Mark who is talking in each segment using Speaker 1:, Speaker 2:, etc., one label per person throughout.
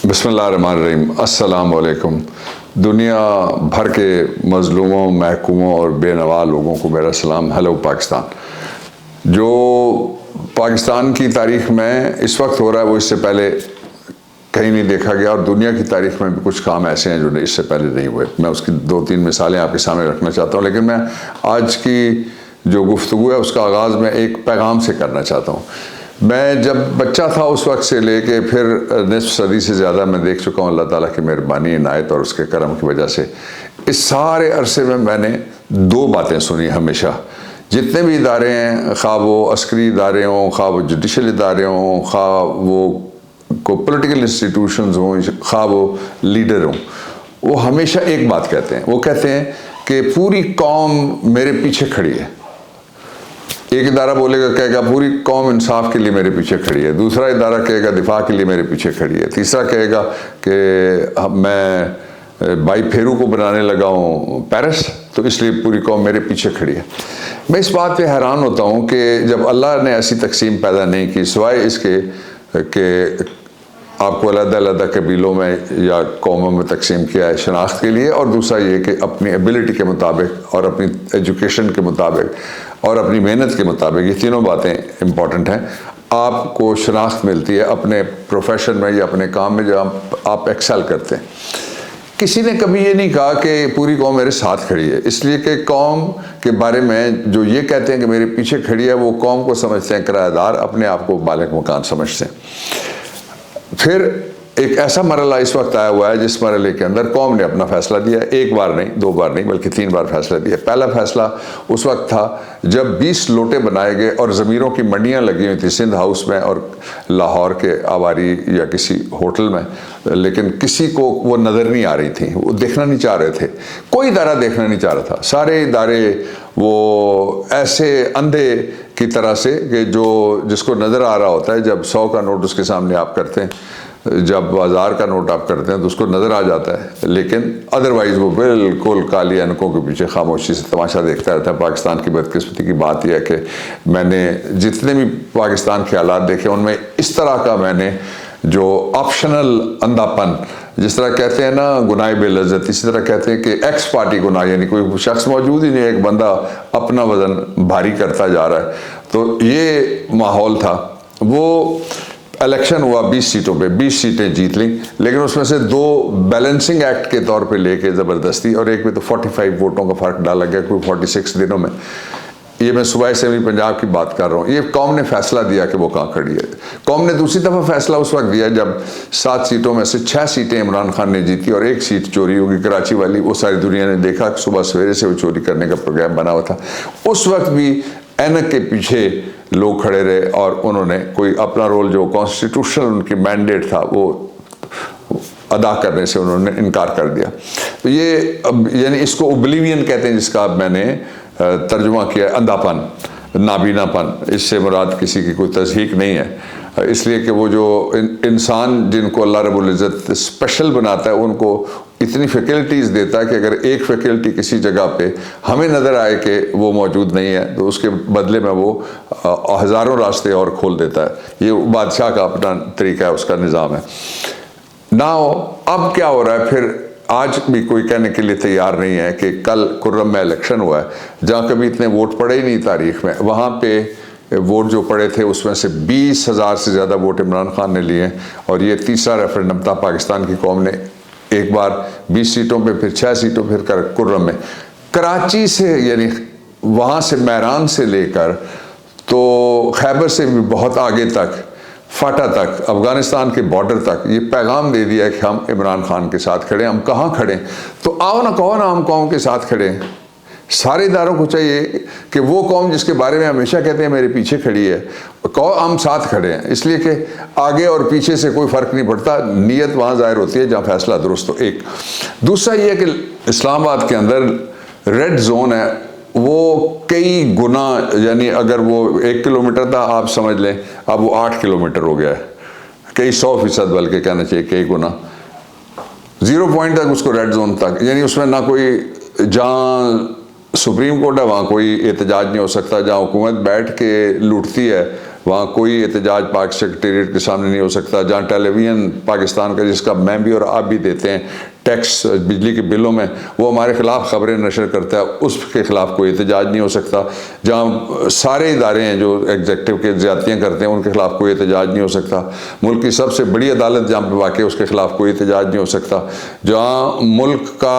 Speaker 1: बिस्मिल्लाहिर्रहमानिर्रहीम। अस्सलाम वालेकुम। दुनिया भर के मज़लूमों, महकूमों और बेनवा लोगों को मेरा सलाम। हेलो पाकिस्तान। जो पाकिस्तान की तारीख़ में इस वक्त हो रहा है वो इससे पहले कहीं नहीं देखा गया, और दुनिया की तारीख़ में भी कुछ काम ऐसे हैं जो इससे पहले नहीं हुए। मैं उसकी दो तीन मिसालें आपके सामने रखना चाहता हूँ, लेकिन मैं आज की जो गुफ्तगू है उसका आगाज़ मैं एक पैगाम से करना चाहता हूँ। मैं जब बच्चा था उस वक्त से लेके फिर निस्फ सदी से ज़्यादा मैं देख चुका हूँ, अल्लाह ताला की मेहरबानी, इनायत और उसके करम की वजह से इस सारे अरसे में मैंने दो बातें सुनी हमेशा। जितने भी इदारे हैं, खा वो अस्करी इदारे हों, खा वो जुडिशल इदारे हों, खा वो को पोलिटिकल इंस्टीट्यूशंस हों, खा वो लीडर हों, वो हमेशा एक बात कहते हैं। वो कहते हैं कि पूरी कौम मेरे पीछे खड़ी है। एक इदारा बोलेगा, कहेगा पूरी कौम इंसाफ के लिए मेरे पीछे खड़ी है। दूसरा इदारा कहेगा दिफा के लिए मेरे पीछे खड़ी है। तीसरा कहेगा कि मैं भाई फेरू को बनाने लगा हूँ पेरिस, तो इसलिए पूरी कौम मेरे पीछे खड़ी है। मैं इस बात पे हैरान होता हूँ कि जब अल्लाह ने ऐसी तकसीम पैदा नहीं की, सिवाय इसके कि आपको अलग-अलग कबीलों में या कौमों में तकसीम किया है शनाख्त के लिए, और दूसरा ये कि अपनी एबिलिटी के मुताबिक और अपनी एजुकेशन के मुताबिक और अपनी मेहनत के मुताबिक, ये तीनों बातें इम्पॉर्टेंट हैं। आपको शनाख्त मिलती है अपने प्रोफेशन में या अपने काम में जब आप एक्सेल करते हैं। किसी ने कभी ये नहीं कहा कि पूरी कौम मेरे साथ खड़ी है, इसलिए कि कौम के बारे में जो ये कहते हैं कि मेरे पीछे खड़ी है, वो कौम को समझते हैं किराएदार, अपने आप को मालिक मकान समझते हैं। फिर एक ऐसा मरला इस वक्त आया हुआ है जिस मरले के अंदर कौम ने अपना फैसला दिया। एक बार नहीं, दो बार नहीं, बल्कि 3 बार फैसला दिया। पहला फैसला उस वक्त था जब 20 लोटे बनाए गए और ज़मीरों की मंडियां लगी हुई थी सिंध हाउस में और लाहौर के आवारी या किसी होटल में, लेकिन किसी को वो नज़र नहीं आ रही थी, वो देखना नहीं चाह रहे थे, कोई इदारा देखना नहीं चाह रहा था। सारे इदारे वो ऐसे अंधे की तरह से कि जिसको नज़र आ रहा होता है, जब 100 का नोट उसके सामने आप करते हैं, जब 1000 का नोट आप करते हैं तो उसको नज़र आ जाता है, लेकिन अदरवाइज़ वो बिल्कुल काली अनकों के पीछे खामोशी से तमाशा देखता रहता है। पाकिस्तान की बदकिस्मती की बात यह है कि मैंने जितने भी पाकिस्तान के हालात देखे उनमें इस तरह का मैंने जो ऑप्शनल अंधापन, जिस तरह कहते हैं ना गुनाह बेलज़्ज़त, इसी तरह कहते हैं कि एक्स पार्टी गुनाह, यानी कोई शख्स मौजूद ही नहीं, एक बंदा अपना वज़न भारी करता जा रहा है। तो ये माहौल था। वो इलेक्शन हुआ 20 सीटों पे, 20 सीटें जीत ली, लेकिन उसमें से 2 बैलेंसिंग एक्ट के तौर पे लेके ज़बरदस्ती, और एक में तो 45 वोटों का फ़र्क डाला गया कोई 46 दिनों में। ये मैं सुबह से भी पंजाब की बात कर रहा हूँ। ये कौम ने फैसला दिया कि वो कहाँ खड़ी है। कौम ने दूसरी दफ़ा फैसला उस वक्त दिया जब 7 सीटों में से 6 सीटें इमरान खान ने जीती और 1 सीट चोरी होगी कराची वाली। वो सारी दुनिया ने देखा, सुबह सवेरे से वो चोरी करने का प्रोग्राम बना हुआ था। उस वक्त भी ऐनक के पीछे लोग खड़े रहे और उन्होंने कोई अपना रोल, जो कॉन्स्टिट्यूशनल उनकी मैंडेट था, वो अदा करने से उन्होंने इनकार कर दिया। तो ये यानी इसको ओब्लिवियन कहते हैं, जिसका मैंने तर्जुमा किया अंधापन, नाबीनापन। इससे मुराद किसी की कोई तज़हीक नहीं है, इसलिए कि वो जो इंसान जिनको अल्लाह रब्बुल इज़्ज़त स्पेशल बनाता है, उनको इतनी फैकल्टीज़ देता है कि अगर एक फैकल्टी किसी जगह पे हमें नज़र आए कि वो मौजूद नहीं है, तो उसके बदले में वो हज़ारों रास्ते और खोल देता है। ये बादशाह का अपना तरीका है, उसका निज़ाम है। ना अब क्या हो रहा है, फिर आज भी कोई कहने के लिए तैयार नहीं है कि कल कुर्रम में इलेक्शन हुआ है, जहाँ कभी इतने वोट पड़े ही नहीं तारीख़ में। वहाँ पे वोट जो पड़े थे उसमें से 20,000 से ज़्यादा वोट इमरान खान ने लिए, और ये तीसरा रेफरेंडम था। पाकिस्तान की कौम ने एक बार 20 सीटों पे, फिर 6 सीटों, फिर कुर्रम में। कराची से, यानी वहाँ से मैरान से लेकर तो खैबर से भी बहुत आगे तक, फाटा तक, अफ़गानिस्तान के बॉर्डर तक ये पैगाम दे दिया कि हम इमरान खान के साथ खड़े हैं। हम कहाँ खड़े हैं? तो आओ ना, कहो ना हम कौम के साथ खड़े हैं। सारे इदारों को चाहिए कि वो कौम जिसके बारे में हमेशा कहते हैं मेरे पीछे खड़ी है, कहो हम साथ खड़े हैं, इसलिए कि आगे और पीछे से कोई फ़र्क नहीं पड़ता, नीयत वहाँ ज़ाहिर होती है जहाँ फैसला दुरुस्त हो। एक दूसरा ये है कि इस्लामाबाद के अंदर रेड जोन है, वो कई गुना, यानी अगर वो 1 किलोमीटर था, आप समझ लें अब वो 8 किलोमीटर हो गया है, कई 100% बल्कि कहना चाहिए, कई गुना। 0 पॉइंट तक उसको रेड जोन तक, यानी उसमें ना कोई, जहाँ सुप्रीम कोर्ट है वहाँ कोई एहतजाज नहीं हो सकता, जहाँ हुकूमत बैठ के लूटती है वहाँ कोई एहतजाज पाक सेक्रेटेरिएट के सामने नहीं हो सकता। जहाँ टेलीविज़न पाकिस्तान का, जिसका मैं भी और आप भी देते हैं टैक्स बिजली के बिलों में, वो हमारे ख़िलाफ़ ख़बरें नशर करता है, उसके ख़िलाफ़ कोई एहतजाज नहीं हो सकता। जहाँ सारे इदारे हैं जो एग्जेक्टिव के ज़्यादतियाँ करते हैं, उनके ख़िलाफ़ कोई एहतजाज नहीं हो सकता। मुल्क की सबसे बड़ी अदालत जहाँ पर वाक़ है, उसके ख़िलाफ़ कोई एहतजाज नहीं हो सकता। जहाँ मुल्क का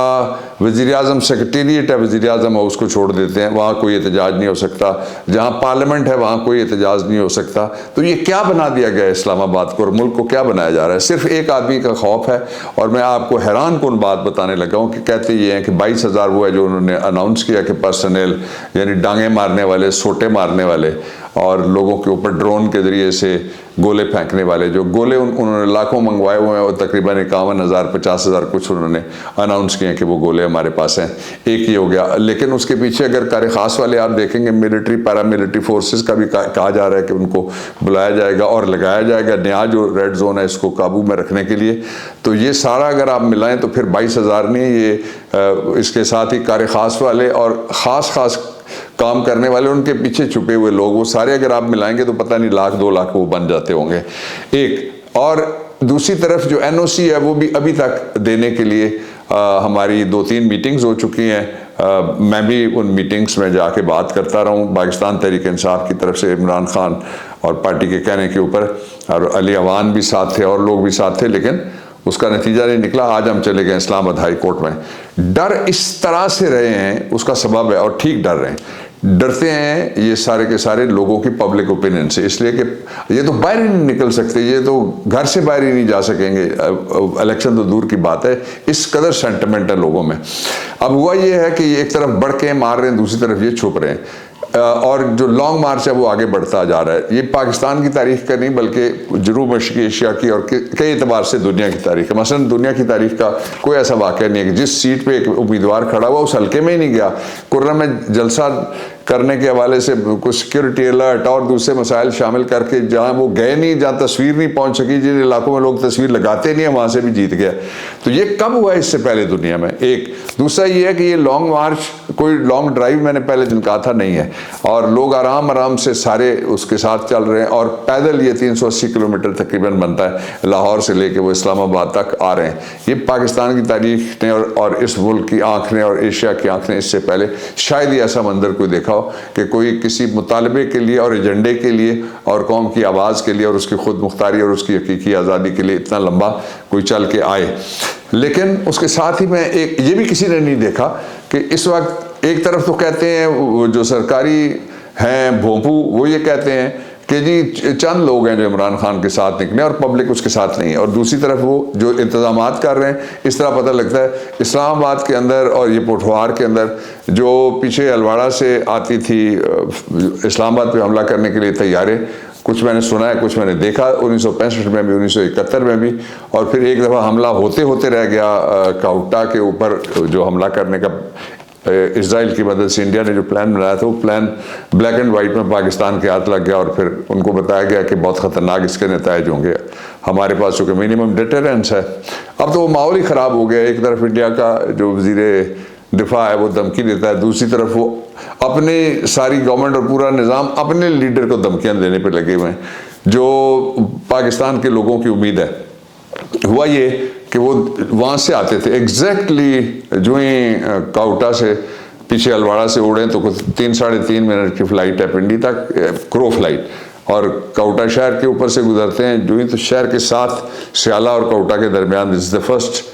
Speaker 1: वज़ीर-ए-आज़म सेक्रेटेरिएट है, वज़ीर-ए-आज़म है, उसको छोड़ देते हैं, वहाँ कोई एहतजाज नहीं हो सकता। जहाँ पार्लियामेंट है, वहाँ कोई एहतजाज नहीं हो सकता। तो ये क्या बना दिया गया है इस्लामाबाद को, और मुल्क को क्या बनाया जा रहा है? सिर्फ एक आदमी का खौफ है। और मैं आपको हैरान कौन बात बताने लगा हूँ कि कहते ये हैं कि 22,000 वो है जो उन्होंने अनाउंस किया कि पर्सनल, यानी डांगे मारने वाले, सोटे मारने वाले और लोगों के ऊपर ड्रोन के ज़रिए से गोले फेंकने वाले, जो गोले उन्होंने लाखों मंगवाए हुए हैं, और तकरीबन 51,000 50,000 कुछ उन्होंने अनाउंस किए कि वो गोले हमारे पास हैं। एक ही हो गया। लेकिन उसके पीछे अगर कार ख़ास वाले आप देखेंगे, मिलिट्री पैरामिलिट्री फोर्सेस का भी कहा जा रहा है कि उनको बुलाया जाएगा और लगाया जाएगा नया जो रेड जोन है इसको काबू में रखने के लिए। तो ये सारा अगर आप मिलाएं तो फिर 22,000 नहीं, ये इसके साथ ही कार ख़ास वाले और ख़ास काम करने वाले, उनके पीछे छुपे हुए लोग, वो सारे अगर आप मिलाएंगे तो पता नहीं 1,00,000 2,00,000 वो बन जाते होंगे। एक और दूसरी तरफ जो NOC है वो भी अभी तक देने के लिए हमारी 2-3 मीटिंग्स हो चुकी हैं। मैं भी उन मीटिंग्स में जाके बात करता रहा हूँ। पाकिस्तान तहरीक इंसाफ की तरफ से इमरान खान और पार्टी के कहने के ऊपर, और अली अवान भी साथ थे और लोग भी साथ थे, लेकिन उसका नतीजा नहीं निकला। आज हम चले गए इस्लामाबाद हाई कोर्ट में। डर इस तरह से रहे हैं, उसका सबब है, और ठीक डर रहे हैं। डरते हैं ये सारे के सारे लोगों की पब्लिक ओपिनियन से, इसलिए कि ये तो बाहर ही नहीं निकल सकते, ये तो घर से बाहर ही नहीं जा सकेंगे, इलेक्शन तो दूर की बात है। इस कदर सेंटिमेंट है लोगों में। अब हुआ ये है कि एक तरफ बढ़ के मार रहे हैं, दूसरी तरफ ये छुप रहे हैं, और जो लॉन्ग मार्च है वो आगे बढ़ता जा रहा है। ये पाकिस्तान की तारीख का नहीं बल्कि जनूब मशरक़ी एशिया की और कई एतबार से दुनिया की तारीख है। मसलन दुनिया की तारीख का कोई ऐसा वाक़या नहीं है कि जिस सीट पे एक उम्मीदवार खड़ा हुआ उस हल्के में ही नहीं गया। कुर्रा में जलसा करने के हवाले से कुछ सिक्योरिटी अलर्ट और दूसरे मसाइल शामिल करके जहाँ वो गए नहीं, जहाँ तस्वीर नहीं पहुँच सकी, जिन इलाकों में लोग तस्वीर लगाते नहीं है वहाँ से भी जीत गया। तो ये कब हुआ इससे पहले दुनिया में? एक दूसरा ये है कि ये लॉन्ग मार्च कोई लॉन्ग ड्राइव मैंने पहले दिन कहा था नहीं है, और लोग आराम आराम से सारे उसके साथ चल रहे हैं, और पैदल ये 380 किलोमीटर तकरीबन बनता है लाहौर से लेके वो इस्लामाबाद तक आ रहे हैं। ये पाकिस्तान की तारीख ने और इस मुल्क की आँख ने और एशिया की आँख ने इससे पहले शायद ही ऐसा मंजर कोई देखा कि कोई किसी मुतालबे के लिए और एजेंडे के लिए और कौम की आवाज़ के लिए और उसकी खुद मुख्तारी और उसकी हकीकी आज़ादी के लिए इतना लंबा कोई चल के आए। लेकिन उसके साथ ही मैं एक ये भी किसी ने नहीं देखा कि इस वक्त एक तरफ तो कहते हैं वो जो सरकारी हैं भोंपू, वो ये कहते हैं कि जी चंद लोग हैं जो इमरान खान के साथ निकले और पब्लिक उसके साथ नहीं है, और दूसरी तरफ वो जो इंतजामात कर रहे हैं, इस तरह पता लगता है इस्लामाबाद के अंदर और ये पोठवार के अंदर जो पीछे हलवाड़ा से आती थी इस्लामाबाद पे हमला करने के लिए तैयारे, कुछ मैंने सुना है, कुछ मैंने देखा 1965 में भी, 1971 में भी, और फिर एक दफ़ा हमला होते होते रह गया काउटा के ऊपर जो हमला करने का इजराइल की मदद से इंडिया ने जो प्लान बनाया था, वो प्लान ब्लैक एंड वाइट में पाकिस्तान के हाथ लग गया, और फिर उनको बताया गया कि बहुत ख़तरनाक इसके नतीजे होंगे। हमारे पास चूँकि मिनिमम डिटरेंस है, अब तो वो माहौल ही ख़राब हो गया। एक तरफ इंडिया का जो वज़ीर दिफा है वो धमकी देता है, दूसरी तरफ वो अपने सारी गवर्नमेंट और पूरा निज़ाम अपने लीडर को धमकियाँ देने पर लगे हुए हैं, जो पाकिस्तान के लोगों की उम्मीद है। हुआ ये कि वो वहाँ से आते थे एग्जैक्टली जो ही काउटा से पीछे हलवाड़ा से उड़े तो कुछ 3-3.5 मिनट की फ़्लाइट है पिंडी तक, क्रो फ्लाइट, और काउटा शहर के ऊपर से गुजरते हैं जो ही तो शहर के साथ सियाला और काउटा के दरमियान this is the first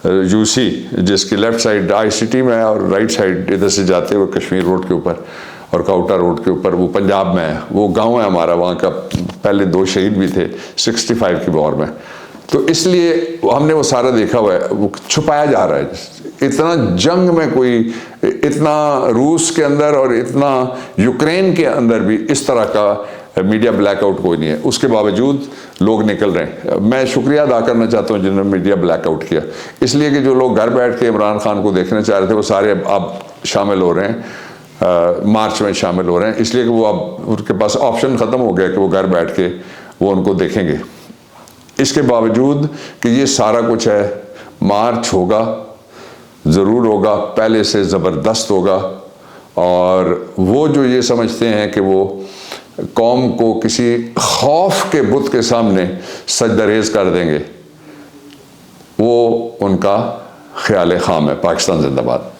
Speaker 1: UC, जिसकी लेफ़्ट साइड ICT में है और राइट साइड इधर से जाते हुए कश्मीर रोड के ऊपर और काउटा रोड के ऊपर वो पंजाब में है। वो गांव है हमारा, वहाँ का पहले 2 शहीद भी थे 65 की वॉर में, तो इसलिए हमने वो सारा देखा हुआ है। वो छुपाया जा रहा है इतना, जंग में कोई इतना रूस के अंदर और इतना यूक्रेन के अंदर भी इस तरह का मीडिया ब्लैकआउट कोई नहीं है, उसके बावजूद लोग निकल रहे हैं। मैं शुक्रिया अदा करना चाहता हूँ जिन्होंने मीडिया ब्लैकआउट किया, इसलिए कि जो लोग घर बैठ के इमरान खान को देखना चाह रहे थे वो सारे अब शामिल हो रहे हैं, मार्च में शामिल हो रहे हैं, इसलिए कि वो अब उनके पास ऑप्शन ख़त्म हो गया कि वो घर बैठ के वो उनको देखेंगे। इसके बावजूद कि ये सारा कुछ है, मार्च होगा, ज़रूर होगा, पहले से ज़बरदस्त होगा, और वो जो ये समझते हैं कि वो कौम को किसी खौफ के बुत के सामने सजदरेज कर देंगे, वो उनका ख्याल खाम है। पाकिस्तान जिंदाबाद।